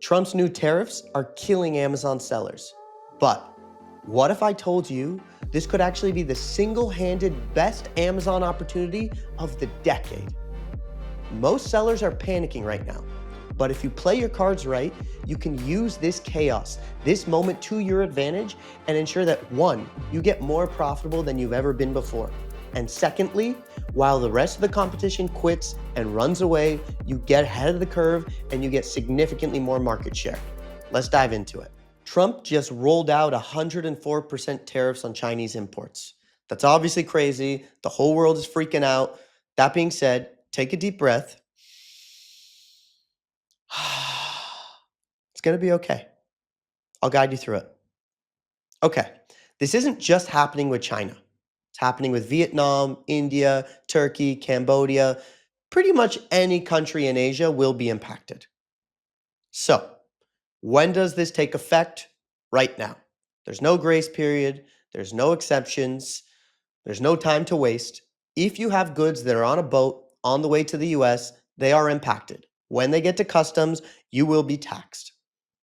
Trump's new tariffs are killing Amazon sellers. But what if I told you this could actually be the single-handed best Amazon opportunity of the decade? Most sellers are panicking right now. But if you play your cards right, you can use this chaos, this moment to your advantage and ensure that one, you get more profitable than you've ever been before. And secondly, while the rest of the competition quits and runs away, you get ahead of the curve and you get significantly more market share. Let's dive into it. Trump just rolled out 104% tariffs on Chinese imports. That's obviously crazy. The whole world is freaking out. That being said, take a deep breath. It's going to be okay. I'll guide you through it. Okay, this isn't just happening with China. It's happening with Vietnam, India, Turkey, Cambodia. Pretty much any country in Asia will be impacted. So, when does this take effect? Right now. There's no grace period. There's no exceptions. There's no time to waste. If you have goods that are on a boat on the way to the US, they are impacted. When they get to customs, you will be taxed.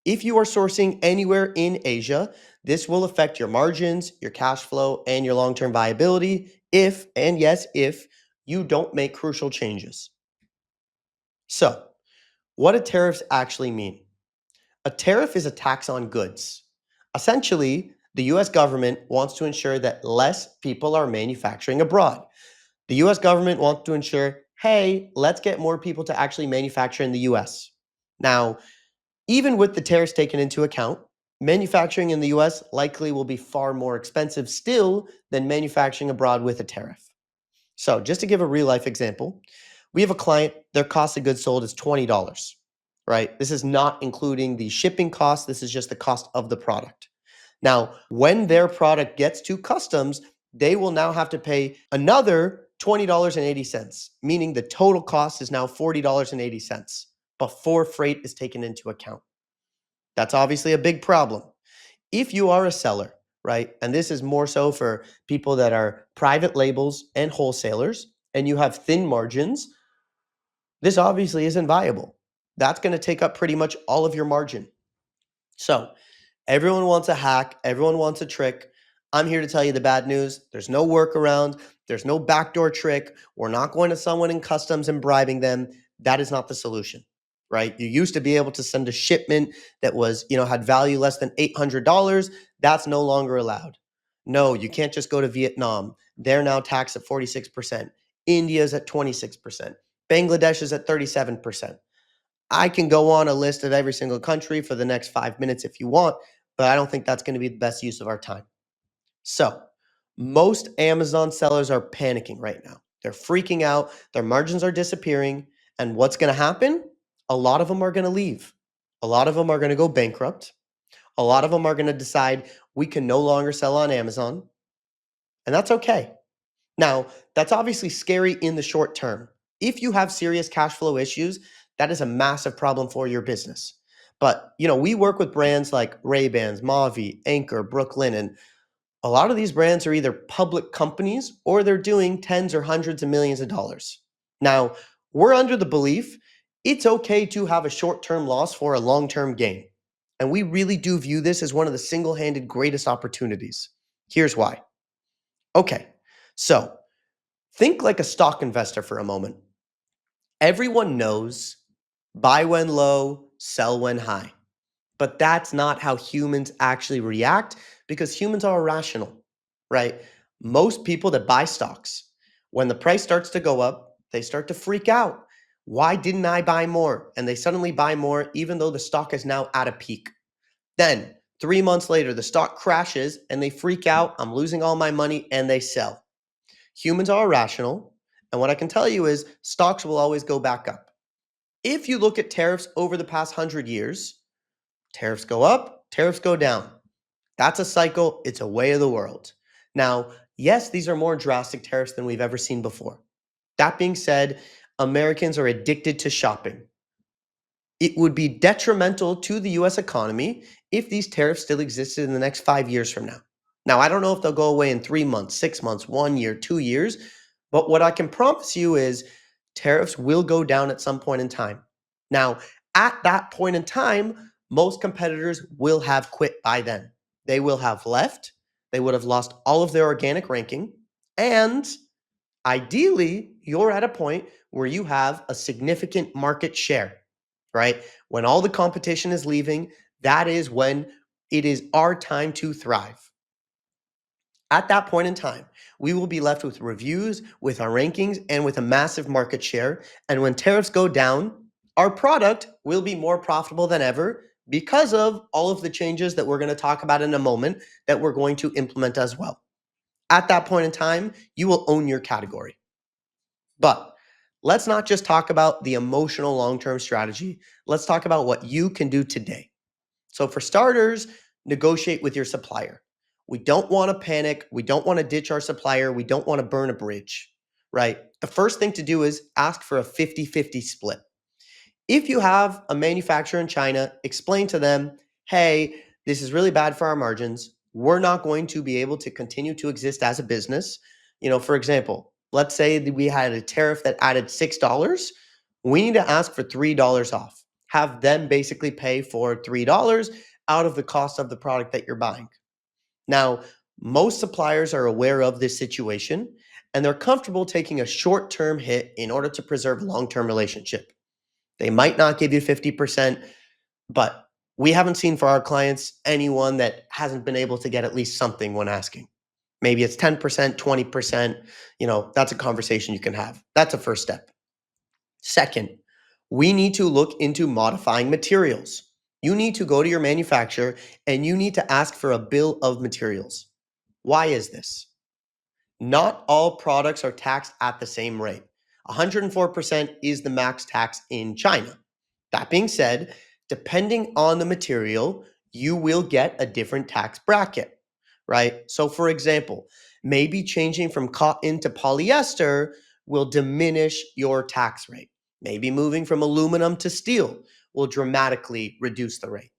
If you are sourcing anywhere in Asia, this will affect your margins, your cash flow, and your long-term viability if, and yes, if you don't make crucial changes. So, what do tariffs actually mean? A tariff is a tax on goods. Essentially, the US government wants to ensure that less people are manufacturing abroad. The US government wants to ensure, hey, let's get more people to actually manufacture in the US. Now, even with the tariffs taken into account, manufacturing in the US likely will be far more expensive still than manufacturing abroad with a tariff. So, just to give a real life example, we have a client, their cost of goods sold is $20, right? This is not including the shipping cost, this is just the cost of the product. Now, when their product gets to customs, they will now have to pay another $20.80, meaning the total cost is now $40.80 before freight is taken into account. That's obviously a big problem. If you are a seller, right, and this is more so for people that are private labels and wholesalers, and you have thin margins, this obviously isn't viable. That's going to take up pretty much all of your margin. So, everyone wants a hack, everyone wants a trick. I'm here to tell you the bad news. There's no workaround, there's no backdoor trick. We're not going to someone in customs and bribing them. That is not the solution, right? You used to be able to send a shipment that was, had value less than $800. That's no longer allowed. No, you can't just go to Vietnam. They're now taxed at 46%. India's at 26%. Bangladesh is at 37%. I can go on a list of every single country for the next 5 minutes if you want, but I don't think that's going to be the best use of our time. So, most Amazon sellers are panicking right now. They're freaking out, their margins are disappearing, and what's going to happen? A lot of them are going to leave. A lot of them are going to go bankrupt. A lot of them are going to decide we can no longer sell on Amazon, and that's okay. Now, that's obviously scary in the short term. If you have serious cash flow issues, that is a massive problem for your business. But, we work with brands like Ray-Bans, Mavi, Anchor, Brooklyn, and a lot of these brands are either public companies or they're doing tens or hundreds of millions of dollars. Now, we're under the belief it's okay to have a short-term loss for a long-term gain. And we really do view this as one of the single-handed greatest opportunities. Here's why. Okay, so think like a stock investor for a moment. Everyone knows buy when low, sell when high. But that's not how humans actually react because humans are irrational, right? Most people that buy stocks, when the price starts to go up, they start to freak out. Why didn't I buy more? And they suddenly buy more even though the stock is now at a peak. Then 3 months later, the stock crashes and they freak out. I'm losing all my money and they sell. Humans are irrational. And what I can tell you is stocks will always go back up. If you look at tariffs over the past 100 years, tariffs go up, tariffs go down. That's a cycle. It's a way of the world. Now, yes, these are more drastic tariffs than we've ever seen before. That being said, Americans are addicted to shopping. It would be detrimental to the US economy if these tariffs still existed in the next 5 years from now. Now, I don't know if they'll go away in 3 months, 6 months, 1 year, 2 years, but what I can promise you is tariffs will go down at some point in time. Now, At that point in time, most competitors will have quit by then. They will have left, they would have lost all of their organic ranking, and ideally, you're at a point where you have a significant market share, right? When all the competition is leaving, that is when it is our time to thrive. At that point in time, we will be left with reviews, with our rankings, and with a massive market share. And when tariffs go down, our product will be more profitable than ever because of all of the changes that we're going to talk about in a moment that we're going to implement as well. At that point in time, you will own your category. But let's not just talk about the emotional long term strategy. Let's talk about what you can do today. So, for starters, negotiate with your supplier. We don't want to panic. We don't want to ditch our supplier. We don't want to burn a bridge, right? The first thing to do is ask for a 50-50 split. If you have a manufacturer in China, explain to them, hey, this is really bad for our margins. We're not going to be able to continue to exist as a business. For example, let's say that we had a tariff that added $6. We need to ask for $3 off. Have them basically pay for $3 out of the cost of the product that you're buying. Now, most suppliers are aware of this situation and they're comfortable taking a short-term hit in order to preserve a long-term relationship. They might not give you 50%, but we haven't seen for our clients anyone that hasn't been able to get at least something when asking. Maybe it's 10%, 20%. That's a conversation you can have. That's a first step. Second, we need to look into modifying materials. You need to go to your manufacturer and you need to ask for a bill of materials. Why is this? Not all products are taxed at the same rate. 104% is the max tax in China. That being said, depending on the material, you will get a different tax bracket, right? So, for example, maybe changing from cotton to polyester will diminish your tax rate. Maybe moving from aluminum to steel will dramatically reduce the rate.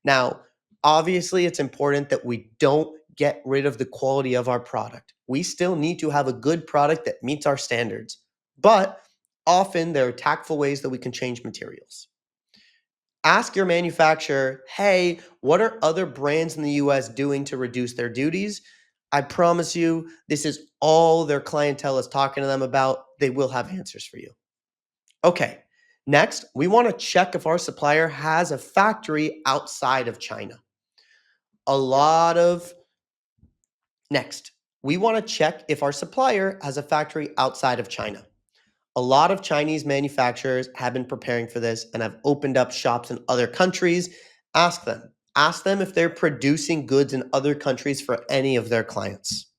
Now, obviously, it's important that we don't get rid of the quality of our product. We still need to have a good product that meets our standards, but often there are tactful ways that we can change materials. Ask your manufacturer, hey, what are other brands in the US doing to reduce their duties? I promise you, this is all their clientele is talking to them about. They will have answers for you. Okay, next, we want to check if our supplier has a factory outside of China. A lot of Next, we want to check if our supplier has a factory outside of China. A lot of Chinese manufacturers have been preparing for this and have opened up shops in other countries. Ask them. Ask them if they're producing goods in other countries for any of their clients.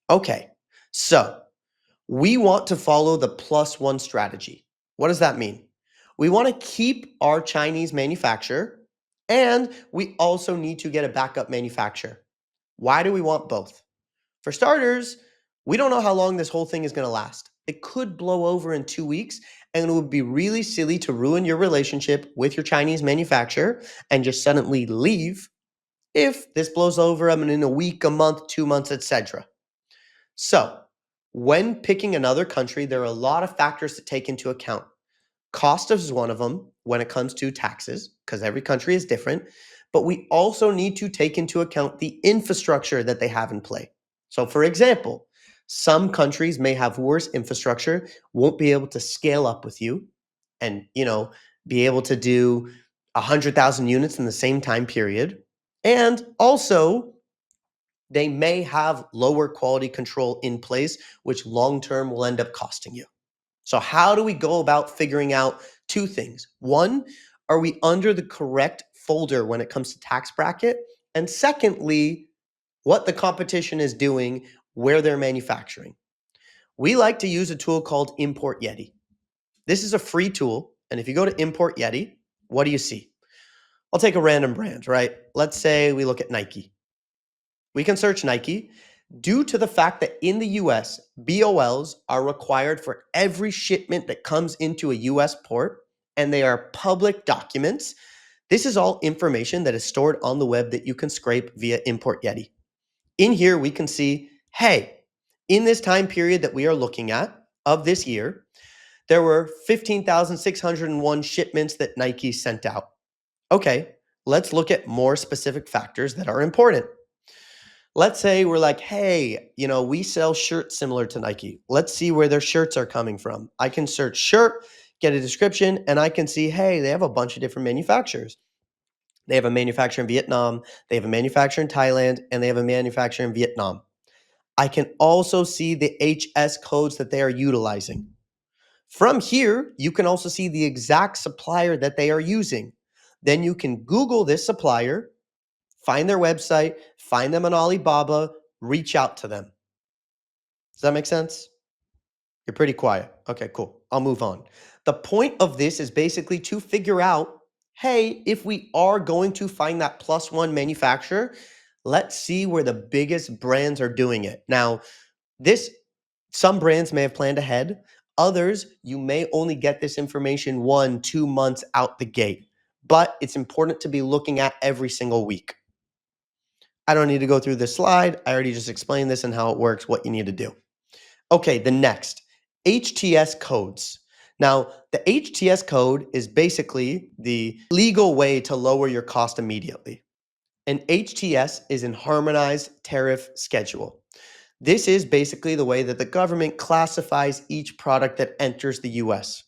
Okay, so we want to follow the plus one strategy. What does that mean? We want to keep our Chinese manufacturer and we also need to get a backup manufacturer. Why do we want both? For starters, we don't know how long this whole thing is going to last. It could blow over in 2 weeks, and it would be really silly to ruin your relationship with your Chinese manufacturer and just suddenly leave if this blows over in a week, a month, 2 months, etc. So, when picking another country, there are a lot of factors to take into account. Cost is one of them when it comes to taxes, because every country is different. But we also need to take into account the infrastructure that they have in play. So, for example, some countries may have worse infrastructure, won't be able to scale up with you and, be able to do 100,000 units in the same time period. And also, they may have lower quality control in place, which long term will end up costing you. So, how do we go about figuring out two things? One, are we under the correct folder when it comes to tax bracket? And secondly, what the competition is doing, where they're manufacturing. We like to use a tool called ImportYeti. This is a free tool. And if you go to ImportYeti, what do you see? I'll take a random brand, right? Let's say we look at Nike. We can search Nike. Due to the fact that in the US, BOLs are required for every shipment that comes into a US port, and they are public documents, this is all information that is stored on the web that you can scrape via ImportYeti. In here, we can see, hey, in this time period that we are looking at of this year, There were 15,601 shipments that Nike sent out. Okay, let's look at more specific factors that are important. Let's say we're like, hey, we sell shirts similar to Nike. Let's see where their shirts are coming from. I can search shirt, get a description, and I can see, hey, they have a bunch of different manufacturers. They have a manufacturer in Vietnam, they have a manufacturer in Thailand, and they have a manufacturer in Vietnam. I can also see the HS codes that they are utilizing. From here, you can also see the exact supplier that they are using. Then you can Google this supplier, find their website, find them on Alibaba, reach out to them. Does that make sense? You're pretty quiet. Okay, cool. I'll move on. The point of this is basically to figure out, hey, if we are going to find that plus one manufacturer, let's see where the biggest brands are doing it. Now, some brands may have planned ahead. Others, you may only get this information 1-2 months out the gate. But it's important to be looking at every single week. I don't need to go through this slide. I already just explained this and how it works, what you need to do. Okay, the next, HTS codes. Now, the HTS code is basically the legal way to lower your cost immediately. An HTS is an harmonized tariff schedule. This is basically the way that the government classifies each product that enters the US.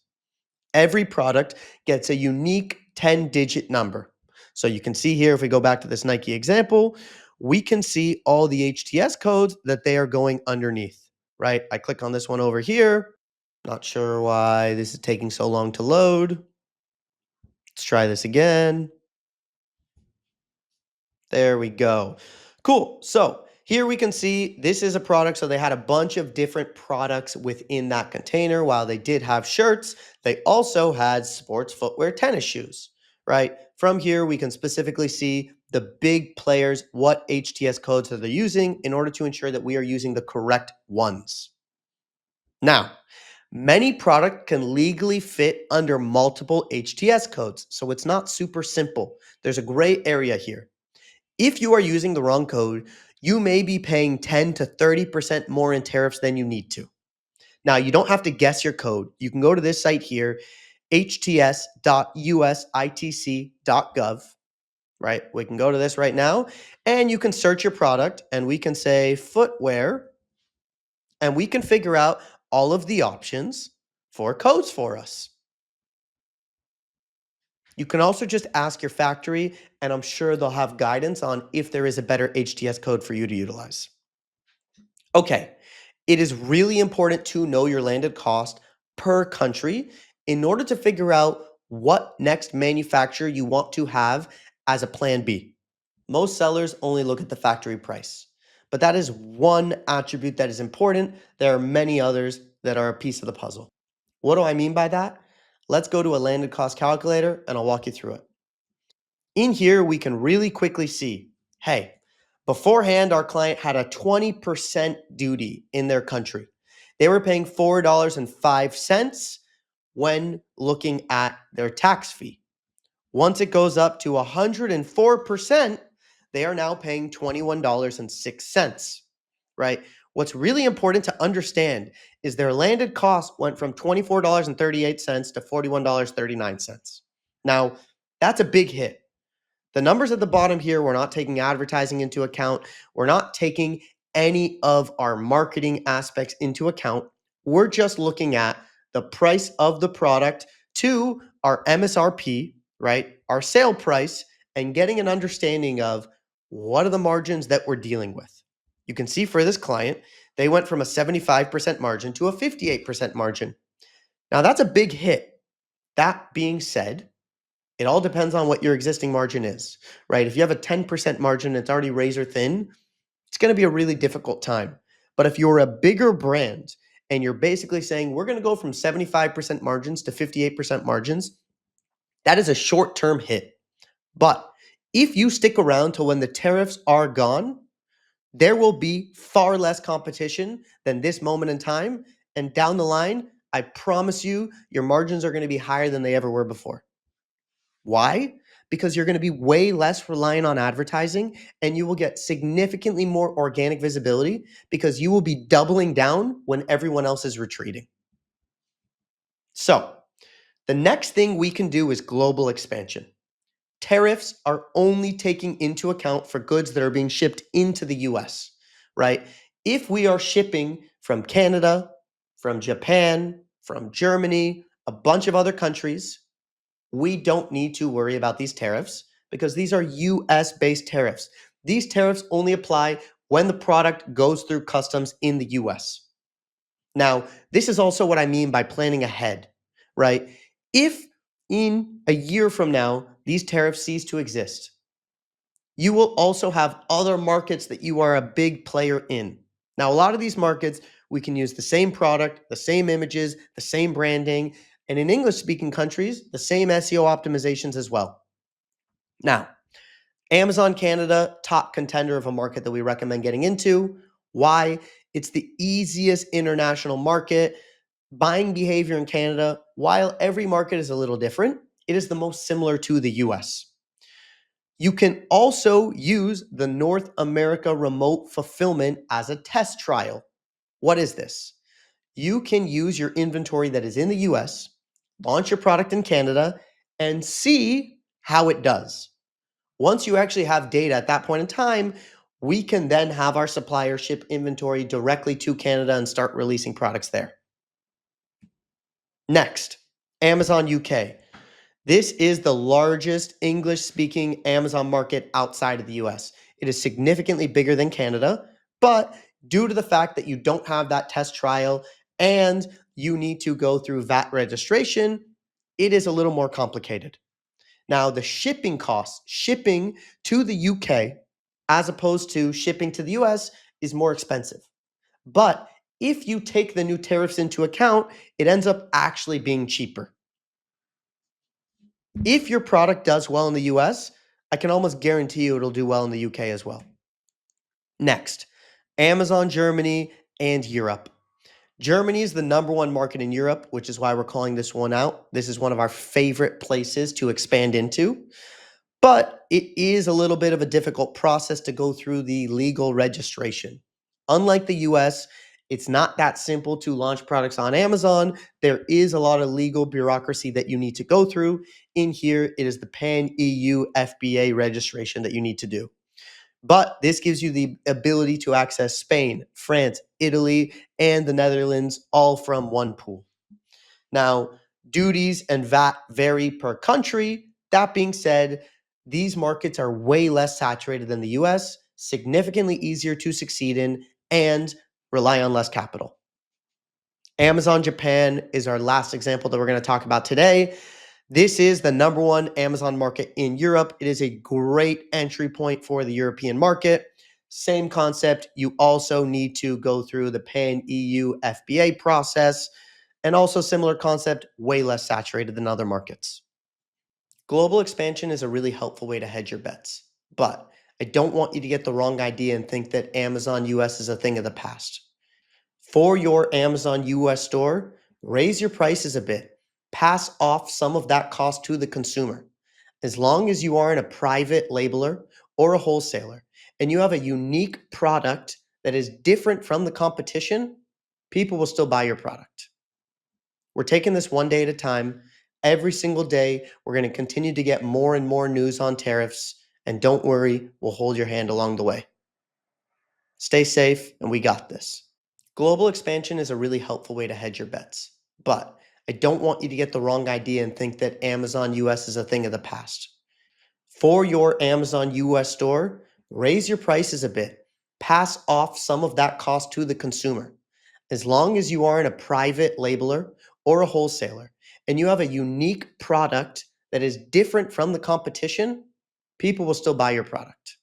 Every product gets a unique 10-digit number. So you can see here, if we go back to this Nike example, we can see all the HTS codes that they are going underneath, right? I click on this one over here. Not sure why this is taking so long to load. Let's try this again. There we go. Cool. So here we can see this is a product. So they had a bunch of different products within that container. While they did have shirts, they also had sports footwear, tennis shoes, right? From here, we can specifically see the big players, what HTS codes that they're using in order to ensure that we are using the correct ones. Now, many products can legally fit under multiple HTS codes. So it's not super simple. There's a gray area here. If you are using the wrong code, you may be paying 10 to 30% more in tariffs than you need to. Now, you don't have to guess your code. You can go to this site here, hts.usitc.gov, right? We can go to this right now, and you can search your product, and we can say footwear, and we can figure out all of the options for codes for us. You can also just ask your factory, and I'm sure they'll have guidance on if there is a better HTS code for you to utilize. Okay, it is really important to know your landed cost per country in order to figure out what next manufacturer you want to have as a plan B. Most sellers only look at the factory price, but that is one attribute that is important. There are many others that are a piece of the puzzle. What do I mean by that? Let's go to a landed cost calculator and I'll walk you through it. In here, we can really quickly see, hey, beforehand, our client had a 20% duty in their country. They were paying $4.05 when looking at their tax fee. Once it goes up to 104%, they are now paying $21.06, right? What's really important to understand is their landed cost went from $24.38 to $41.39. Now, that's a big hit. The numbers at the bottom here, we're not taking advertising into account. We're not taking any of our marketing aspects into account. We're just looking at the price of the product to our MSRP, right? Our sale price, and getting an understanding of what are the margins that we're dealing with. You can see for this client, they went from a 75% margin to a 58% margin. Now that's a big hit. That being said, it all depends on what your existing margin is, right? If you have a 10% margin, it's already razor thin, it's going to be a really difficult time. But if you're a bigger brand and you're basically saying, we're going to go from 75% margins to 58% margins, that is a short-term hit. But if you stick around till when the tariffs are gone, there will be far less competition than this moment in time. And down the line, I promise you, your margins are going to be higher than they ever were before. Why? Because you're going to be way less reliant on advertising and you will get significantly more organic visibility because you will be doubling down when everyone else is retreating. So, the next thing we can do is global expansion. Tariffs are only taking into account for goods that are being shipped into the US, right? If we are shipping from Canada, from Japan, from Germany, a bunch of other countries, we don't need to worry about these tariffs because these are US based tariffs. These tariffs only apply when the product goes through customs in the US. Now, this is also what I mean by planning ahead, right? If in a year from now these tariffs cease to exist, you will also have other markets that you are a big player in. Now, a lot of these markets, we can use the same product, the same images, the same branding, and in English speaking countries, the same SEO optimizations as well. Now, Amazon Canada, top contender of a market that we recommend getting into. Why? It's the easiest international market. Buying behavior in Canada, while every market is a little different, it is the most similar to the US. You can also use the North America remote fulfillment as a test trial. What is this? You can use your inventory that is in the US, launch your product in Canada, and see how it does. Once you actually have data at that point in time, we can then have our supplier ship inventory directly to Canada and start releasing products there. Next, Amazon UK. This is the largest English-speaking Amazon market outside of the US. It is significantly bigger than Canada, but due to the fact that you don't have that test trial and you need to go through VAT registration, it is a little more complicated. Now, the shipping costs, shipping to the UK as opposed to shipping to the US is more expensive. But if you take the new tariffs into account, it ends up actually being cheaper. If your product does well in the US, I can almost guarantee you it'll do well in the UK as well. Next, Amazon Germany and Europe. Germany is the number one market in Europe, which is why we're calling this one out. This is one of our favorite places to expand into. But it is a little bit of a difficult process to go through the legal registration. Unlike the US, it's not that simple to launch products on Amazon. There is a lot of legal bureaucracy that you need to go through. In here, it is the Pan EU FBA registration that you need to do. But this gives you the ability to access Spain, France, Italy, and the Netherlands all from one pool. Now, duties and VAT vary per country. That being said, these markets are way less saturated than the US, significantly easier to succeed in, and rely on less capital. Amazon Japan is our last example that we're going to talk about today. This is the number one Amazon market in Europe. It is a great entry point for the European market. Same concept. You also need to go through the Pan EU FBA process. And also similar concept, way less saturated than other markets. Global expansion is a really helpful way to hedge your bets. But I don't want you to get the wrong idea and think that Amazon US is a thing of the past. For your Amazon US store, raise your prices a bit. Pass off some of that cost to the consumer. As long as you aren't a private labeler or a wholesaler and you have a unique product that is different from the competition, people will still buy your product. We're taking this one day at a time. Every single day, we're going to continue to get more and more news on tariffs. And don't worry, we'll hold your hand along the way. Stay safe, and we got this. Global expansion is a really helpful way to hedge your bets. But I don't want you to get the wrong idea and think that Amazon US is a thing of the past. For your Amazon US store, raise your prices a bit. Pass off some of that cost to the consumer. As long as you aren't a private labeler or a wholesaler and you have a unique product that is different from the competition, people will still buy your product.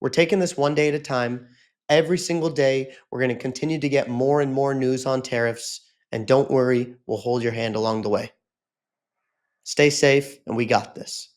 We're taking this one day at a time. Every single day, we're going to continue to get more and more news on tariffs. And don't worry, we'll hold your hand along the way. Stay safe, and we got this.